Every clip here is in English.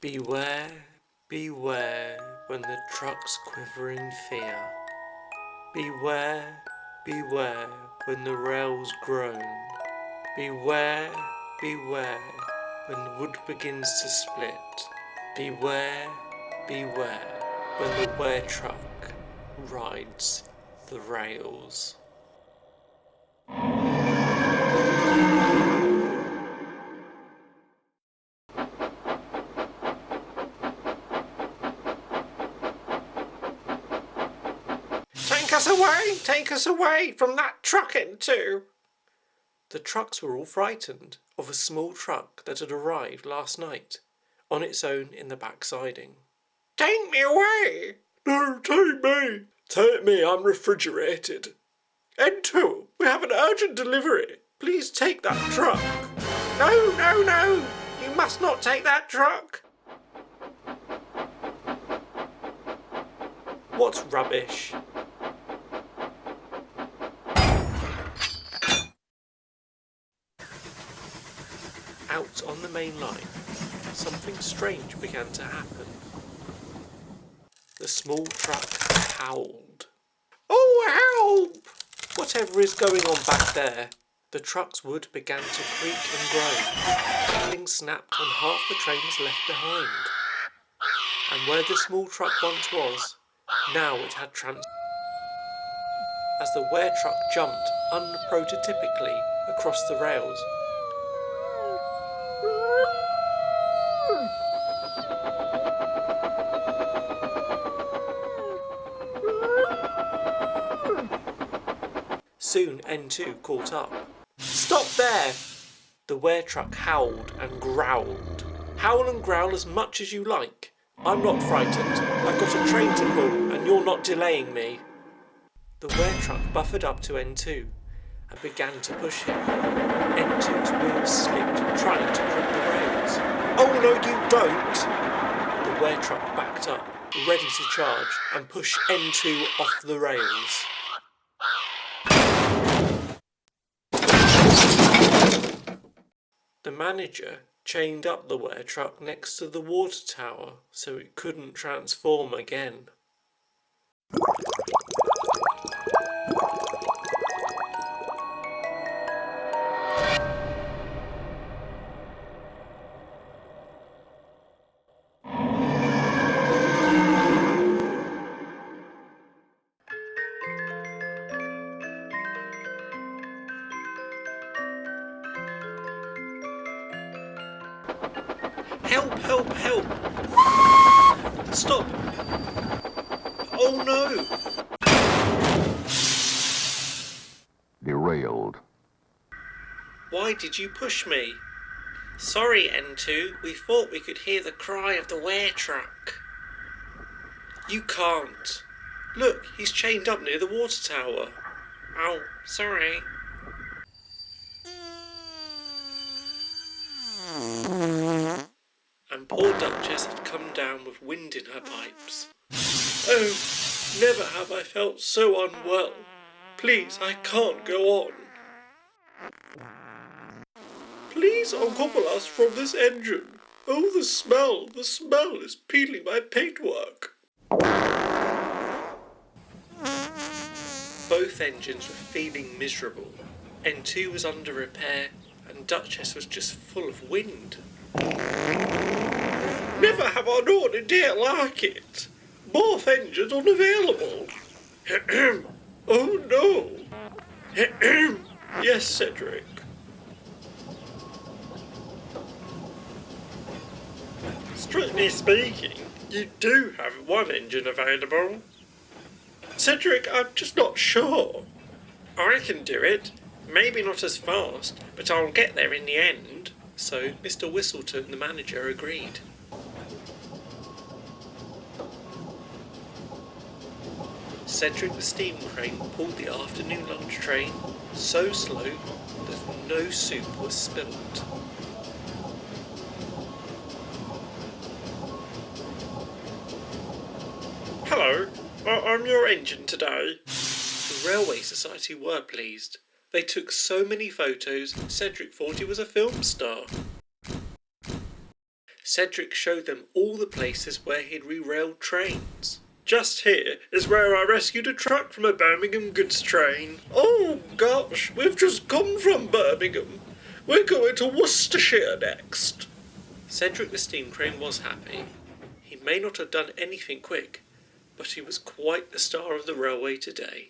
Beware, beware, when the trucks quiver in fear. Beware, beware, when the rails groan. Beware, beware, when the wood begins to split. Beware, beware, when the Weretruck rides the rails. Take us away from that truck N2. The trucks were all frightened of a small truck that had arrived last night, on its own in the back siding. Take me away! No, take me! Take me, I'm refrigerated. N2, we have an urgent delivery. Please take that truck. No, no, no! You must not take that truck! What's rubbish? Out on the main line, something strange began to happen. The small truck howled. Oh, help! Whatever is going on back there? The truck's wood began to creak and groan. Something snapped and half the train was left behind. And where the small truck once was, now it had transformed. As the Weretruck jumped unprototypically across the rails, soon N2 caught up. Stop there! The Weretruck howled and growled. Howl and growl as much as you like. I'm not frightened. I've got a train to pull and you're not delaying me. The Weretruck buffered up to N2 and began to push him. N2's wheels slipped, trying to grip the rails. Oh no, you don't! The Weretruck backed up, ready to charge and push N2 off the rails. The manager chained up the Weretruck next to the water tower so it couldn't transform again. Help, help, help! Stop! Oh no! Derailed. Why did you push me? Sorry, N2, we thought we could hear the cry of the Weretruck. You can't. Look, he's chained up near the water tower. Oh, sorry. And poor Duchess had come down with wind in her pipes. Oh, never have I felt so unwell. Please, I can't go on. Please uncouple us from this engine. Oh, the smell is peeling my paintwork. Both engines were feeling miserable. N2 was under repair and Duchess was just full of wind. Never have I known a day like it. Both engines unavailable. Oh no. Yes, Cedric. Strictly speaking, you do have one engine available. Cedric, I'm just not sure. I can do it. Maybe not as fast, but I'll get there in the end. So Mr. Whistleton, the manager, agreed. Cedric the steam crane pulled the afternoon lunch train so slow that no soup was spilt. Hello, I'm your engine today. The Railway Society were pleased. They took so many photos, Cedric thought he was a film star. Cedric showed them all the places where he'd re-railed trains. Just here is where I rescued a truck from a Birmingham goods train. Oh gosh, we've just come from Birmingham. We're going to Worcestershire next. Cedric the steam train was happy. He may not have done anything quick, but he was quite the star of the railway today.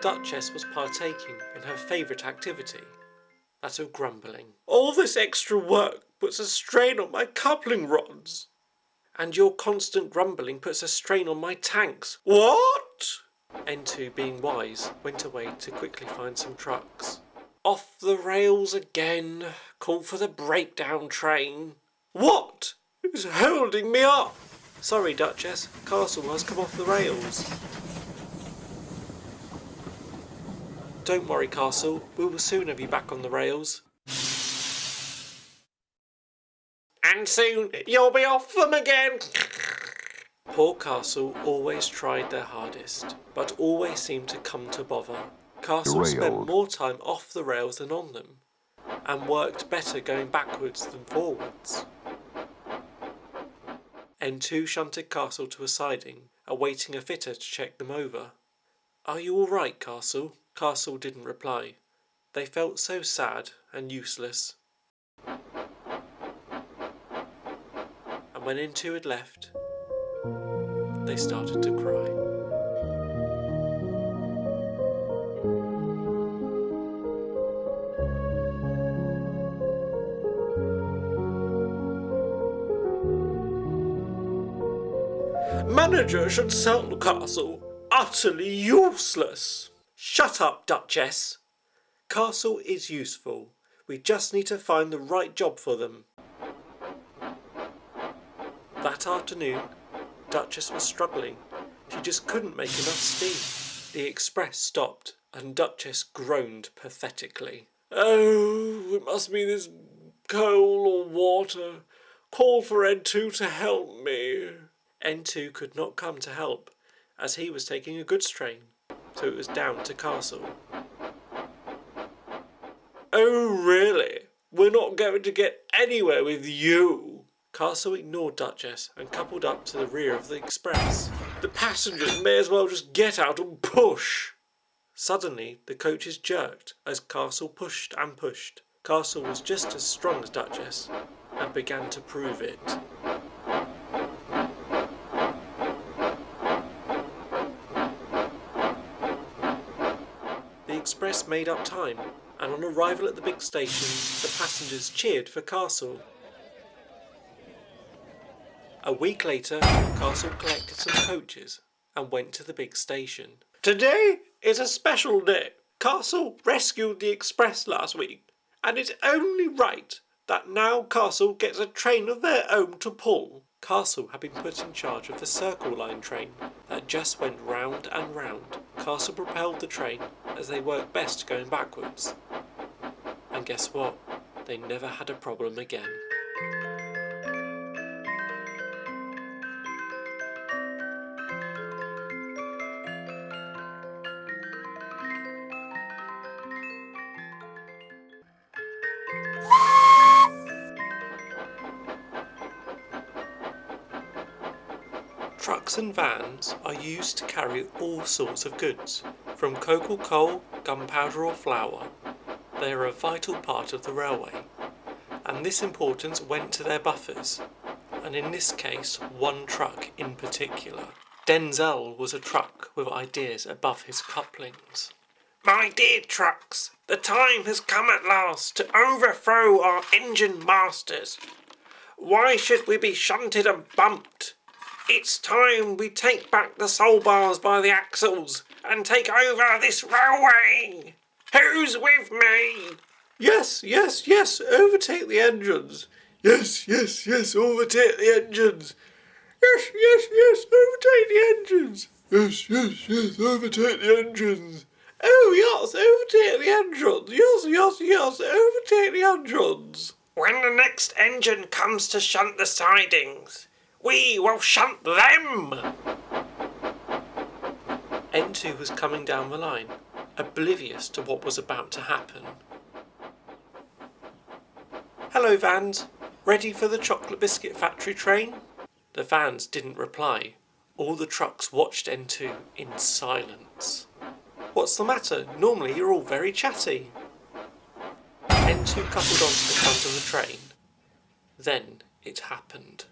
Duchess was partaking in her favourite activity, that of grumbling. All this extra work puts a strain on my coupling rods. And your constant grumbling puts a strain on my tanks. What? N2, being wise, went away to quickly find some trucks. Off the rails again. Call for the breakdown train. What? Who's holding me up? Sorry, Duchess. Castle has come off the rails. Don't worry, Castle. We will soon have you back on the rails. And soon you'll be off them again. Poor Castle always tried their hardest, but always seemed to come to bother. Castle spent more time off the rails than on them, and worked better going backwards than forwards. N2 shunted Castle to a siding, awaiting a fitter to check them over. Are you all right, Castle? Castle didn't reply. They felt so sad and useless. And when N2 had left, they started to cry. Manager should sell the castle. Utterly useless. Shut up, Duchess. Castle is useful. We just need to find the right job for them. That afternoon, Duchess was struggling. She just couldn't make enough steam. The express stopped, and Duchess groaned pathetically. Oh, it must be this coal or water. Call for N2 to help me. N2 could not come to help, as he was taking a goods train, so it was down to Castle. Oh, really? We're not going to get anywhere with you. Castle ignored Duchess and coupled up to the rear of the express. The passengers may as well just get out and push. Suddenly, the coaches jerked as Castle pushed and pushed. Castle was just as strong as Duchess and began to prove it. The express made up time, and on arrival at the big station, the passengers cheered for Castle. A week later, Castle collected some coaches and went to the big station. Today is a special day. Castle rescued the express last week, and it's only right that now Castle gets a train of their own to pull. Castle had been put in charge of the Circle Line train that just went round and round. Castle propelled the train as they worked best going backwards. And guess what? They never had a problem again. Trucks and vans are used to carry all sorts of goods, from coke or coal, gunpowder or flour. They are a vital part of the railway, and this importance went to their buffers, and in this case one truck in particular. Denzel was a truck with ideas above his couplings. My dear trucks, the time has come at last to overthrow our engine masters. Why should we be shunted and bumped? It's time we take back the soul bars by the axles and take over this railway. Who's with me? Yes, yes, yes, overtake the engines. Yes, yes, yes, overtake the engines. Yes, yes, yes, overtake the engines. Yes, yes, yes, overtake the engines. Oh, yes, overtake the engines. Yes, yes, yes, overtake the engines. When the next engine comes to shunt the sidings, we will shunt them! N2 was coming down the line, oblivious to what was about to happen. Hello, vans. Ready for the chocolate biscuit factory train? The vans didn't reply. All the trucks watched N2 in silence. What's the matter? Normally you're all very chatty. N2 coupled onto the front of the train. Then it happened.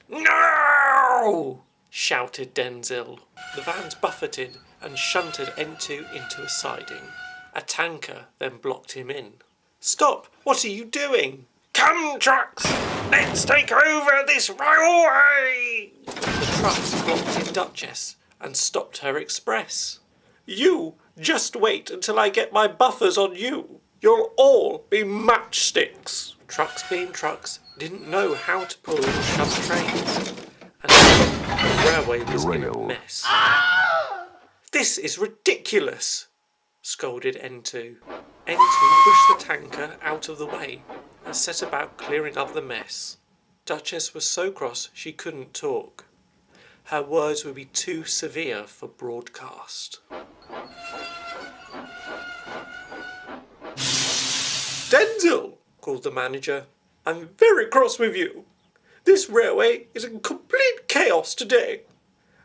No! Shouted Denzel. The vans buffeted and shunted N2 into a siding. A tanker then blocked him in. Stop! What are you doing? Come, trucks! Let's take over this railway! The trucks blocked in Duchess and stopped her express. You just wait until I get my buffers on you. You'll all be matchsticks. Trucks being trucks didn't know how to pull and shove trains. And the railway was in a mess. This is ridiculous, scolded N2. N2 pushed the tanker out of the way and set about clearing up the mess. Duchess was so cross she couldn't talk. Her words would be too severe for broadcast. Denzel, called the manager, I'm very cross with you. This railway is in complete chaos today,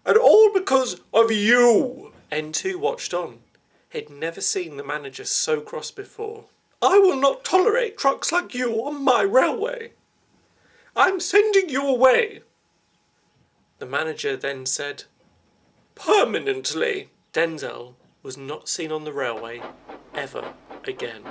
and all because of you. N2 watched on. He'd never seen the manager so cross before. I will not tolerate trucks like you on my railway. I'm sending you away. The manager then said, permanently. Denzel was not seen on the railway ever again.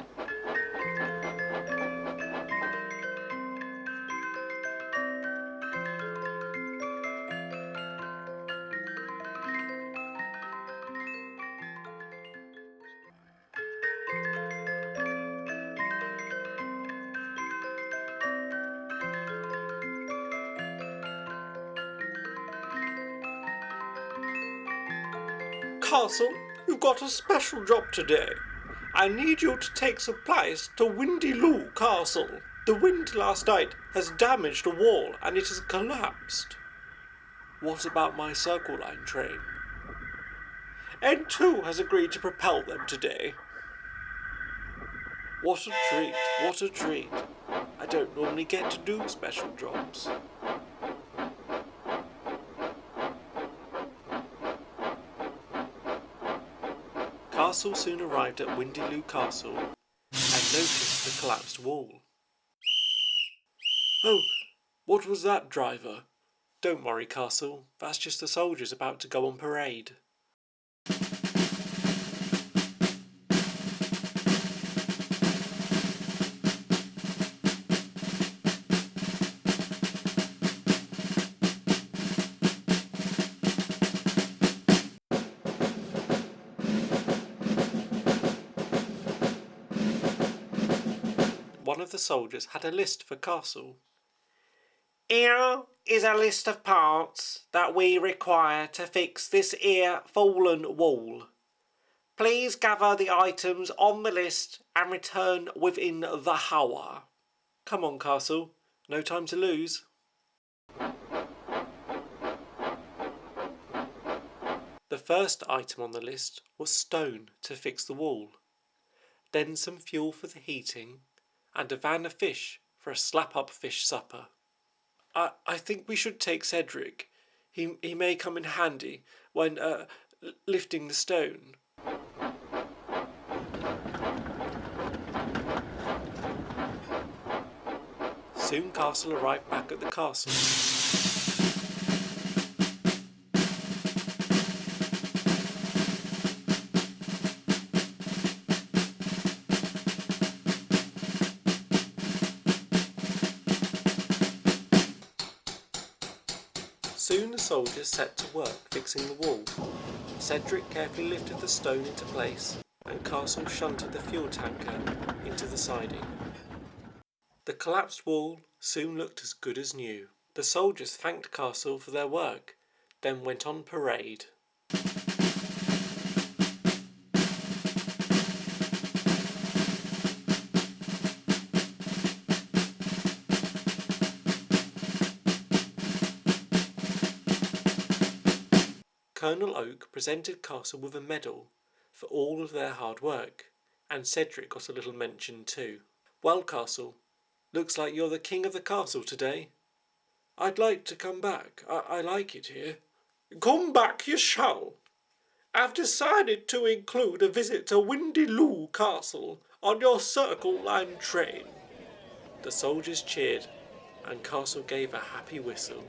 Castle, you've got a special job today. I need you to take supplies to Windy Loo Castle. The wind last night has damaged a wall and it has collapsed. What about my Circle Line train? N2 has agreed to propel them today. What a treat, what a treat. I don't normally get to do special jobs. Castle soon arrived at Windy Loo Castle and noticed the collapsed wall. Oh, what was that, driver? Don't worry, Castle, that's just the soldiers about to go on parade. One of the soldiers had a list for Castle. Here is a list of parts that we require to fix this here fallen wall. Please gather the items on the list and return within the hour. Come on, Castle, no time to lose. The first item on the list was stone to fix the wall, then some fuel for the heating, and a van of fish for a slap-up fish supper. I think we should take Cedric. He may come in handy when lifting the stone. Soon Castle arrived back at the castle. Soon the soldiers set to work fixing the wall. Cedric carefully lifted the stone into place and Castle shunted the fuel tanker into the siding. The collapsed wall soon looked as good as new. The soldiers thanked Castle for their work, then went on parade. Colonel Oak presented Castle with a medal for all of their hard work, and Cedric got a little mention too. Well, Castle, looks like you're the king of the castle today. I'd like to come back. I like it here. Come back you shall. I've decided to include a visit to Windy Loo Castle on your Circle Line train. The soldiers cheered, and Castle gave a happy whistle.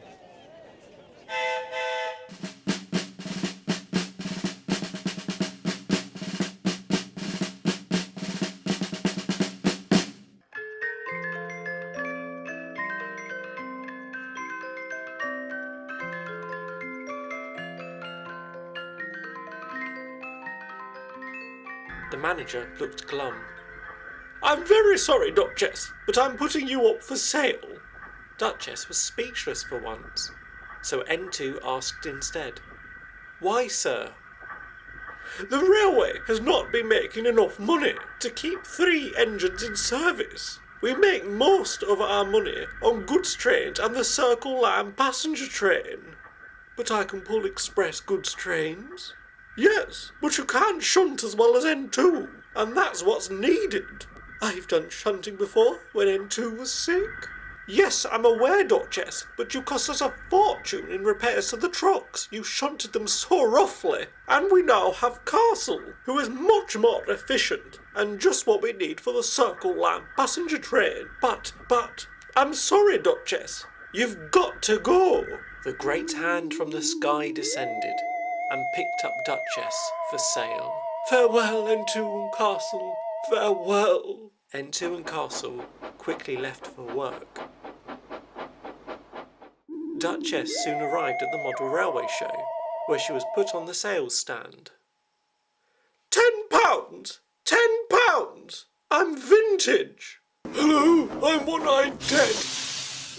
The manager looked glum. I'm very sorry, Duchess, but I'm putting you up for sale. Duchess was speechless for once, so N2 asked instead, Why, sir? The railway has not been making enough money to keep 3 engines in service. We make most of our money on goods trains and the Circle Line passenger train. But I can pull express goods trains. Yes, but you can't shunt as well as N2, and that's what's needed. I've done shunting before, when N2 was sick. Yes, I'm aware, Duchess, but you cost us a fortune in repairs to the trucks. You shunted them so roughly. And we now have Castle, who is much more efficient, and just what we need for the Circle Line passenger train. But, I'm sorry, Duchess, you've got to go. The great hand from the sky descended and picked up Duchess for sale. Farewell, N2 and Castle, farewell. N2 and Castle quickly left for work. Duchess soon arrived at the model railway show, where she was put on the sales stand. £10! £10! I'm vintage! Hello, I'm One-Eyed Ted.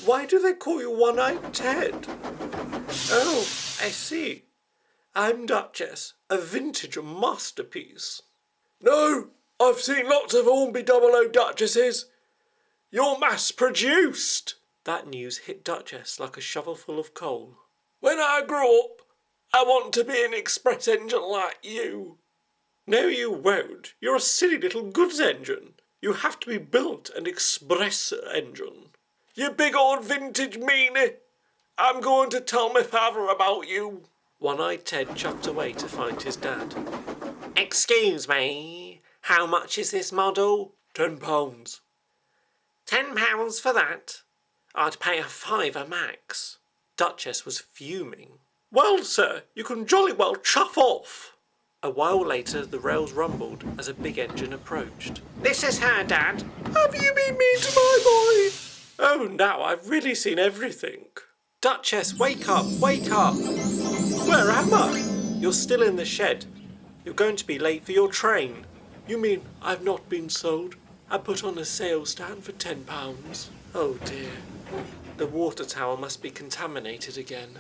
Why do they call you One-Eyed Ted? Oh, I see. I'm Duchess, a vintage masterpiece. No, I've seen lots of Hornby 00 Duchesses. You're mass-produced. That news hit Duchess like a shovelful of coal. When I grow up, I want to be an express engine like you. No, you won't. You're a silly little goods engine. You have to be built an express engine. You big old vintage meanie. I'm going to tell my father about you. One-Eyed Ted chuffed away to find his dad. Excuse me, how much is this model? £10. £10 for that? I'd pay a £5 max. Duchess was fuming. Well, sir, you can jolly well chuff off. A while later, the rails rumbled as a big engine approached. This is her, Dad. Have you been mean to my boy? Oh, now I've really seen everything. Duchess, wake up, wake up. Where am I? You're still in the shed. You're going to be late for your train. You mean I've not been sold? I put on a sales stand for £10. Oh dear. The water tower must be contaminated again.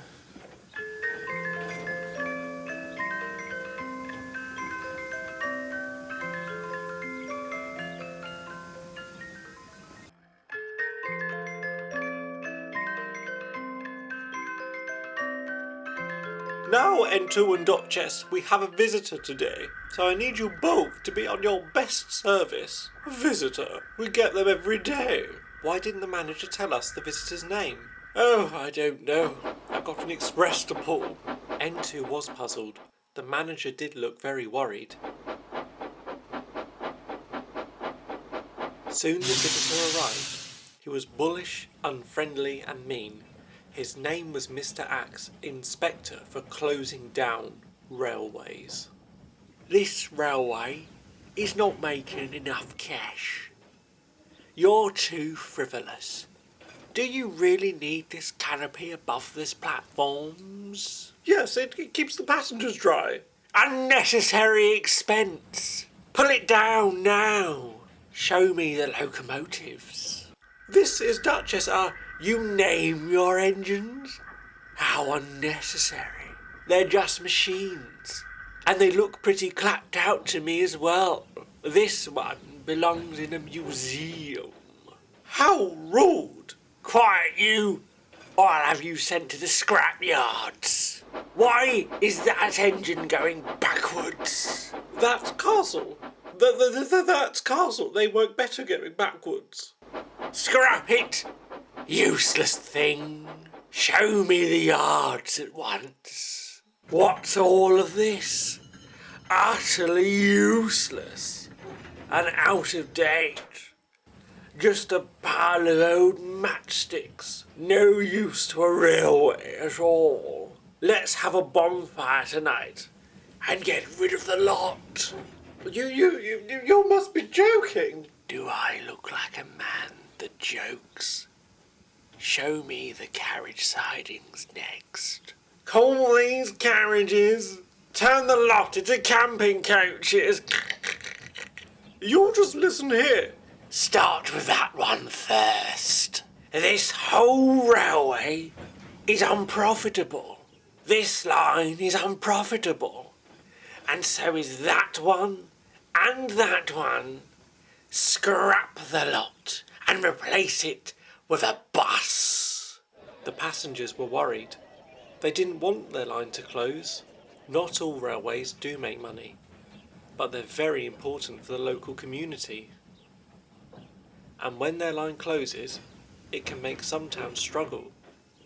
Now, N2 and Duchess, we have a visitor today, so I need you both to be on your best service. A visitor? We get them every day. Why didn't the manager tell us the visitor's name? Oh, I don't know. I've got an express to pull. N2 was puzzled. The manager did look very worried. Soon the visitor arrived. He was bullish, unfriendly and mean. His name was Mr. Axe, Inspector for closing down railways. This railway is not making enough cash. You're too frivolous. Do you really need this canopy above the platforms? Yes, it keeps the passengers dry. Unnecessary expense. Pull it down now. Show me the locomotives. This is Duchess, you name your engines? How unnecessary. They're just machines. And they look pretty clapped out to me as well. This one belongs in a museum. How rude. Quiet you. I'll have you sent to the scrap yards. Why is that engine going backwards? That's Castle. That's Castle. They work better going backwards. Scrap it! Useless thing. Show me the yards at once. What's all of this? Utterly useless and out of date. Just a pile of old matchsticks. No use to a railway at all. Let's have a bonfire tonight and get rid of the lot. You must be joking. Do I look like a man that jokes? Show me the carriage sidings next. Call these carriages. Turn the lot into camping coaches. You just listen here. Start with that one first. This whole railway is unprofitable. This line is unprofitable. And so is that one and that one. Scrap the lot and replace it with a bus. The passengers were worried. They didn't want their line to close. Not all railways do make money, but they're very important for the local community. And when their line closes, it can make some towns struggle,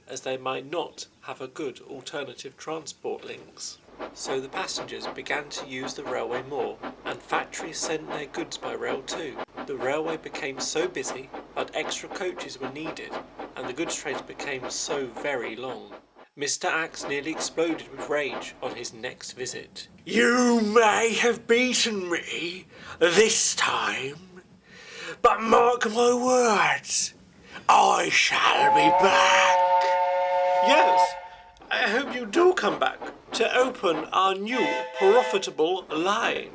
as they might not have a good alternative transport links. So the passengers began to use the railway more, and factories sent their goods by rail too. The railway became so busy that extra coaches were needed, and the goods trains became so very long. Mr. Axe nearly exploded with rage on his next visit. You may have beaten me this time, but mark my words, I shall be back. Yes, I hope you do come back to open our new profitable line.